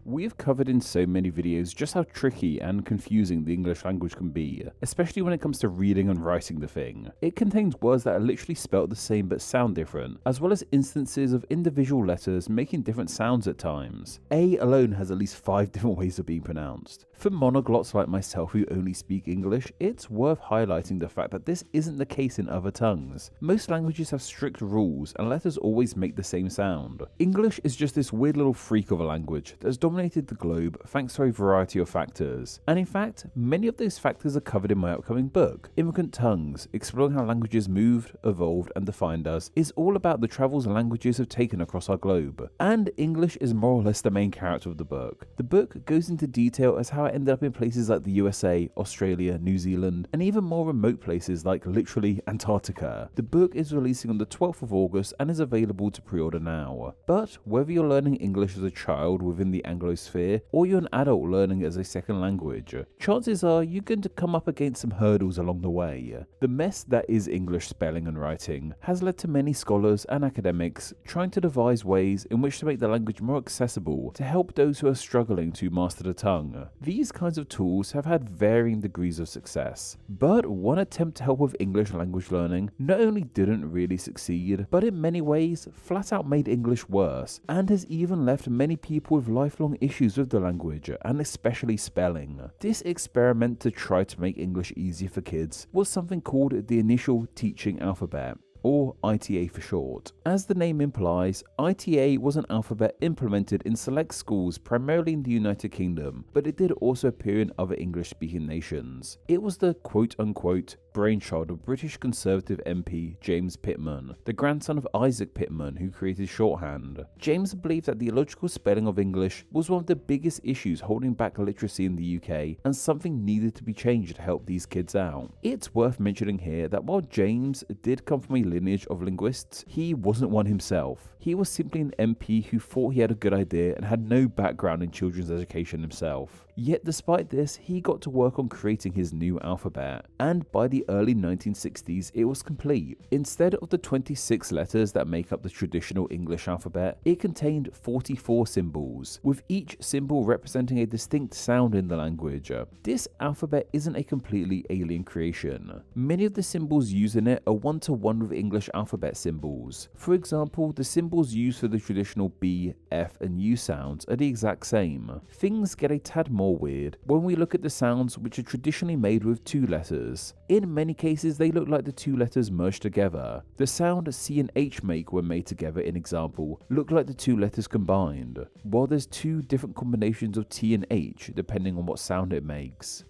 We've covered in so many videos just how tricky and confusing the English language can be, especially when it comes to reading and writing the thing. It contains words that are literally spelt the same but sound different, as well as instances of individual letters making different sounds at times. A alone has at least 5 different ways of being pronounced. For monoglots like myself who only speak English, it's worth highlighting the fact that this isn't the case in other tongues. Most languages have strict rules and letters always make the same sound. English is just this weird little freak of a language that has dominated the globe thanks to a variety of factors. And in fact, many of those factors are covered in my upcoming book. Immigrant Tongues, exploring how languages moved, evolved and defined us, is all about the travels languages have taken across our globe. And English is more or less the main character of the book. The book goes into detail as how it ended up in places like the USA, Australia, New Zealand, and even more remote places like literally Antarctica. The book is releasing on the 12th of August and is available to pre-order now. But whether you're learning English as a child within the Anglosphere, or you're an adult learning it as a second language, chances are you're going to come up against some hurdles along the way. The mess that is English spelling and writing has led to many scholars and academics trying to devise ways in which to make the language more accessible to help those who are struggling to master the tongue. These kinds of tools have had varying degrees of success, but one attempt to help with English language learning not only didn't really succeed, but in many ways flat out made English worse, and has even left many people with lifelong issues with the language, and especially spelling. This experiment to try to make English easier for kids was something called the Initial Teaching Alphabet, or ITA for short. As the name implies, ITA was an alphabet implemented in select schools primarily in the United Kingdom, but it did also appear in other English-speaking nations. It was the quote-unquote brainchild of British Conservative MP James Pitman, the grandson of Isaac Pitman who created shorthand. James believed that the illogical spelling of English was one of the biggest issues holding back literacy in the UK, and something needed to be changed to help these kids out. It's worth mentioning here that while James did come from a lineage of linguists, he wasn't one himself. He was simply an MP who thought he had a good idea and had no background in children's education himself. Yet despite this, he got to work on creating his new alphabet, and by the early 1960s it was complete. Instead of the 26 letters that make up the traditional English alphabet, it contained 44 symbols, with each symbol representing a distinct sound in the language. This alphabet isn't a completely alien creation. Many of the symbols used in it are one-to-one with English alphabet symbols. For example, the symbols used for the traditional B, F and U sounds are the exact same. Things get a tad more weird when we look at the sounds which are traditionally made with 2 letters. In many cases they look like the 2 letters merged together. The sound C and H make when made together, in example, look like the 2 letters combined, while there's 2 different combinations of T and H depending on what sound it makes.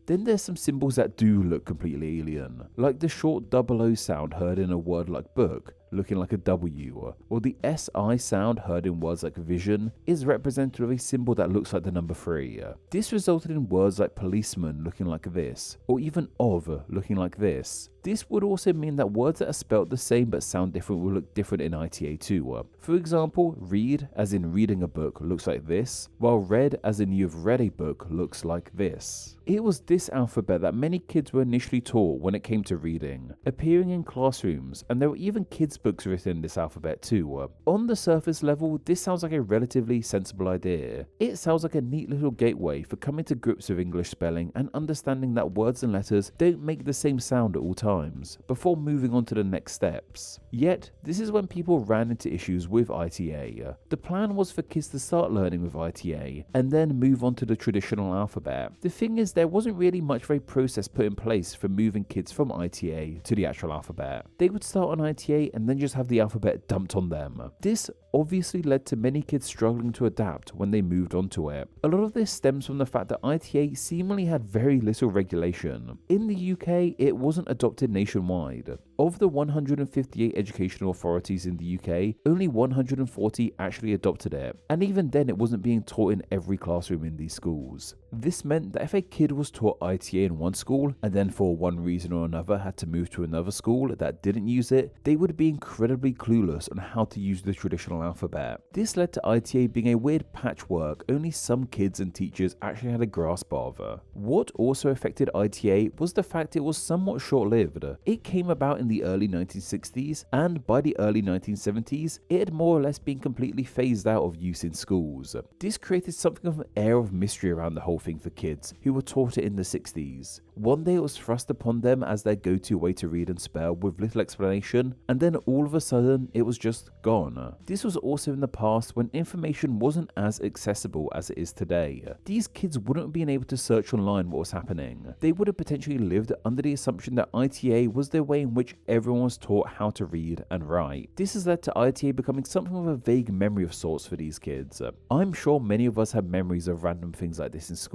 Then there's some symbols that do look completely alien, like the short double O sound heard in a word like book, looking like a W, or the SI sound heard in words like vision is representative of a symbol that looks like the number 3. This resulted in words like policeman looking like this, or even of looking like this. This would also mean that words that are spelt the same but sound different will look different in ITA too. For example, read as in reading a book looks like this, while read as in you've read a book looks like this. It was this alphabet that many kids were initially taught when it came to reading, appearing in classrooms, and there were even kids' books written in this alphabet too. On the surface level, this sounds like a relatively sensible idea. It sounds like a neat little gateway for coming to grips with English spelling and understanding that words and letters don't make the same sound at all times, before moving on to the next steps. Yet, this is when people ran into issues with ITA. The plan was for kids to start learning with ITA, and then move on to the traditional alphabet. The thing is, there wasn't really much of a process put in place for moving kids from ITA to the actual alphabet. They would start on ITA and then just have the alphabet dumped on them. This obviously led to many kids struggling to adapt when they moved onto it. A lot of this stems from the fact that ITA seemingly had very little regulation. In the UK, it wasn't adopted nationwide. Of the 158 educational authorities in the UK, only 140 actually adopted it, and even then it wasn't being taught in every classroom in these schools. This meant that if a kid was taught ITA in one school and then for one reason or another had to move to another school that didn't use it, they would be incredibly clueless on how to use the traditional alphabet. This led to ITA being a weird patchwork only some kids and teachers actually had a grasp of. What also affected ITA was the fact it was somewhat short-lived. It came about in the early 1960s, and by the early 1970s, it had more or less been completely phased out of use in schools. This created something of an air of mystery around the whole thing for kids who were taught it in the 60s. One day it was thrust upon them as their go-to way to read and spell with little explanation, and then all of a sudden it was just gone. This was also in the past when information wasn't as accessible as it is today. These kids wouldn't have been able to search online what was happening. They would have potentially lived under the assumption that ITA was the way in which everyone was taught how to read and write. This has led to ITA becoming something of a vague memory of sorts for these kids. I'm sure many of us have memories of random things like this in school.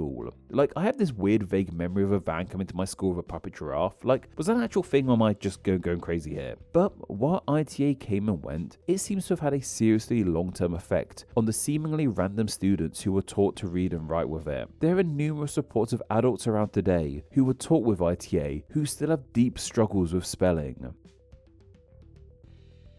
Like, I have this weird vague memory of a van coming to my school with a puppet giraffe. Like, was that an actual thing or am I just going crazy here? But while ITA came and went, it seems to have had a seriously long-term effect on the seemingly random students who were taught to read and write with it. There are numerous reports of adults around today who were taught with ITA who still have deep struggles with spelling.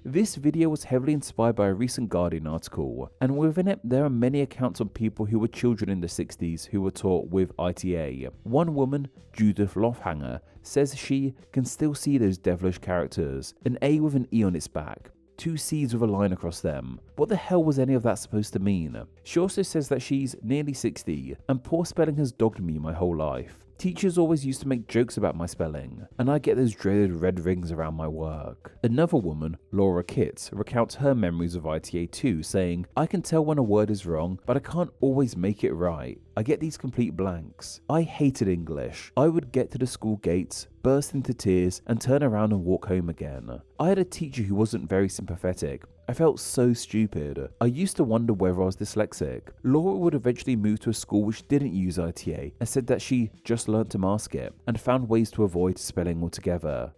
This video was heavily inspired by a recent Guardian article, and within it there are many accounts of people who were children in the 60s who were taught with ITA. One woman, Judith Lofhanger, says she can still see those devilish characters, an A with an E on its back, two C's with a line across them. What the hell was any of that supposed to mean? She also says that she's nearly 60 and poor spelling has dogged me my whole life. Teachers always used to make jokes about my spelling, and I get those dreaded red rings around my work. Another woman, Laura Kitts, recounts her memories of ITA too, saying, I can tell when a word is wrong, but I can't always make it right. I get these complete blanks. I hated English. I would get to the school gates, burst into tears, and turn around and walk home again. I had a teacher who wasn't very sympathetic. I felt so stupid. I used to wonder whether I was dyslexic. Laura would eventually move to a school which didn't use ITA and said that she just learned to mask it and found ways to avoid spelling altogether.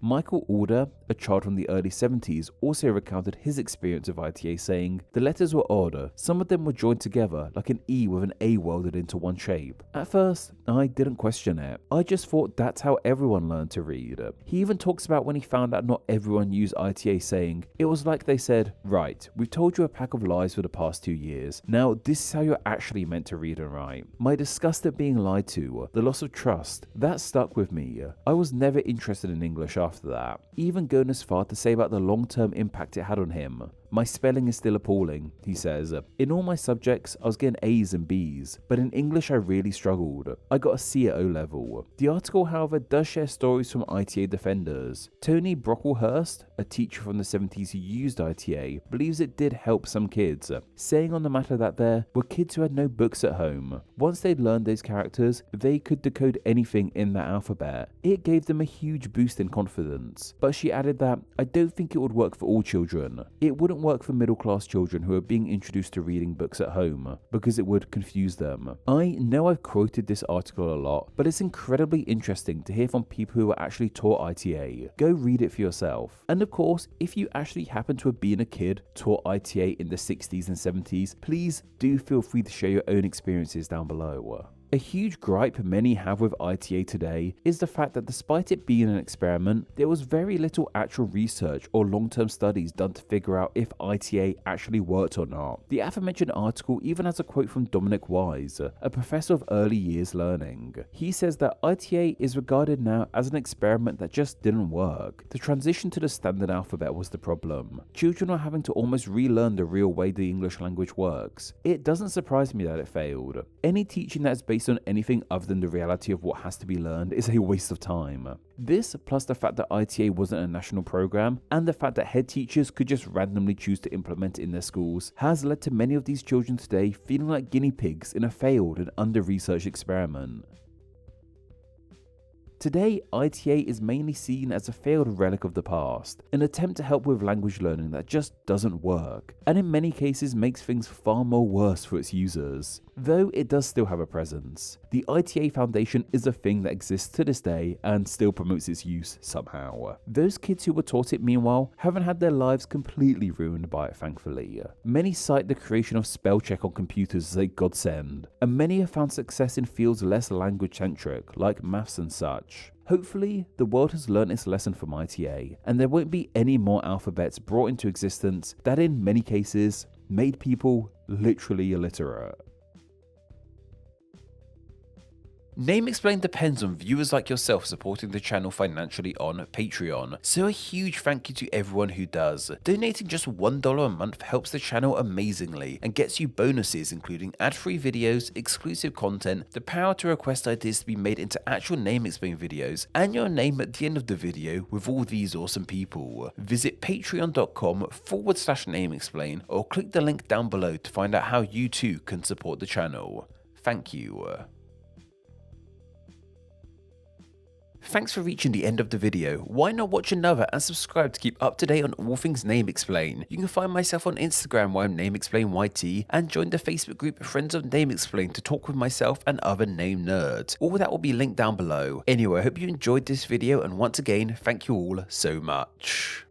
Michael Alder, a child from the early 70s, also recounted his experience of ITA, saying, the letters were odd, some of them were joined together like an E with an A welded into one shape. At first, I didn't question it. I just thought that's how everyone learned to read. He even talks about when he found out not everyone used ITA, saying, it was like they said, right, we've told you a pack of lies for the past 2 years, now this is how you're actually meant to read and write. My disgust at being lied to, the loss of trust, that stuck with me. I was never interested in English after that, even going as far to say about the long-term impact it had on him. My spelling is still appalling, he says. In all my subjects, I was getting A's and B's, but in English I really struggled. I got a C at O level. The article, however, does share stories from ITA defenders. Tony Brocklehurst, a teacher from the 70s who used ITA, believes it did help some kids, saying on the matter that there were kids who had no books at home. Once they'd learned those characters, they could decode anything in that alphabet. It gave them a huge boost in confidence. But she added that, I don't think it would work for all children. It wouldn't work for middle-class children who are being introduced to reading books at home, because it would confuse them. I know I've quoted this article a lot, but it's incredibly interesting to hear from people who were actually taught ITA. Go read it for yourself. And of course, if you actually happen to have been a kid taught ITA in the 60s and 70s, please do feel free to share your own experiences down below. A huge gripe many have with ITA today is the fact that despite it being an experiment, there was very little actual research or long-term studies done to figure out if ITA actually worked or not. The aforementioned article even has a quote from Dominic Wise, a professor of early years learning. He says that ITA is regarded now as an experiment that just didn't work. The transition to the standard alphabet was the problem. Children are having to almost relearn the real way the English language works. It doesn't surprise me that it failed. Any teaching that is based on anything other than the reality of what has to be learned is a waste of time. This, plus the fact that ITA wasn't a national program, and the fact that head teachers could just randomly choose to implement it in their schools, has led to many of these children today feeling like guinea pigs in a failed and under-researched experiment. Today, ITA is mainly seen as a failed relic of the past, an attempt to help with language learning that just doesn't work, and in many cases makes things far more worse for its users. though it does still have a presence. The ITA Foundation is a thing that exists to this day and still promotes its use somehow. Those kids who were taught it, meanwhile, haven't had their lives completely ruined by it, thankfully. Many cite the creation of spell check on computers as a godsend, and many have found success in fields less language-centric, like maths and such. Hopefully, the world has learnt its lesson from ITA, and there won't be any more alphabets brought into existence that in many cases made people literally illiterate. Name Explain depends on viewers like yourself supporting the channel financially on Patreon, so a huge thank you to everyone who does. Donating just $1 a month helps the channel amazingly and gets you bonuses including ad-free videos, exclusive content, the power to request ideas to be made into actual Name Explain videos, and your name at the end of the video with all these awesome people. Visit patreon.com/Name Explain or click the link down below to find out how you too can support the channel. Thank you. Thanks for reaching the end of the video. Why not watch another and subscribe to keep up to date on all things Name Explain. You can find myself on Instagram where I'm NameExplainYT, and join the Facebook group Friends of Name Explain to talk with myself and other name nerds. All that will be linked down below. Anyway, I hope you enjoyed this video, and once again, thank you all so much.